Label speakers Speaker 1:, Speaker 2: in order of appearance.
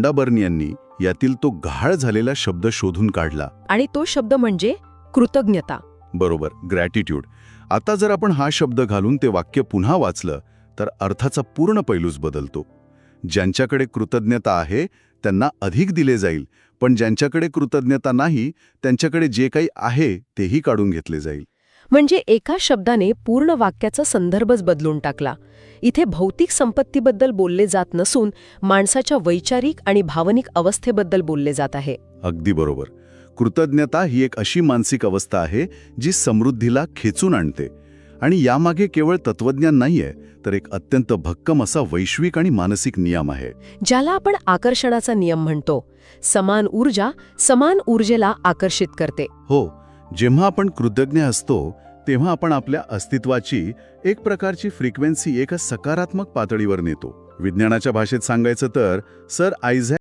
Speaker 1: Burn यांनी यातील तो गहाळ झालेला शब्द शोधून काढला.
Speaker 2: आणि तो शब्द म्हणजे कृतज्ञता.
Speaker 1: बरोबर, ग्रॅटिट्यूड. आता जर आपण हा शब्द घालून ते वाक्य पुन्हा वाचलं तर अर्थाचा पूर्ण पैलूच बदलतो. ज्यांच्याकडे कृतज्ञता आहे त्यांना अधिक दिले जाईल, पण ज्यांच्याकडे कृतज्ञता नाही त्यांच्याकडे जे काही आहे तेही काढून घेतले जाईल.
Speaker 2: म्हणजे एका शब्दाने पूर्ण वाक्याचा संदर्भच बदलून टाकला. इथे भौतिक संपत्तीबद्दल बोलले जात नसून माणसाच्या वैचारिक आणि भावनिक अवस्थेबद्दल बोलले जात आहे.
Speaker 1: अगदी बरोबर. कृतज्ञता ही एक अशी मानसिक अवस्था आहे जी समृद्धीला खेचून आणते. आणि यामागे केवळ तत्वज्ञान नाहीये, तर एक अत्यंत भक्कम असा वैश्विक आणि मानसिक नियम आहे,
Speaker 2: ज्याला आपण आकर्षणाचा नियम म्हणतो. समान ऊर्जा समान ऊर्जेला आकर्षित करते.
Speaker 1: हो. जेव्हा आपण कृतज्ञ असतो तेव्हा आपण आपल्या अस्तित्वाची एक प्रकारची फ्रिक्वेन्सी एका सकारात्मक पातळीवर नेतो. विज्ञानाच्या भाषेत सांगायचं तर सर आयझॅक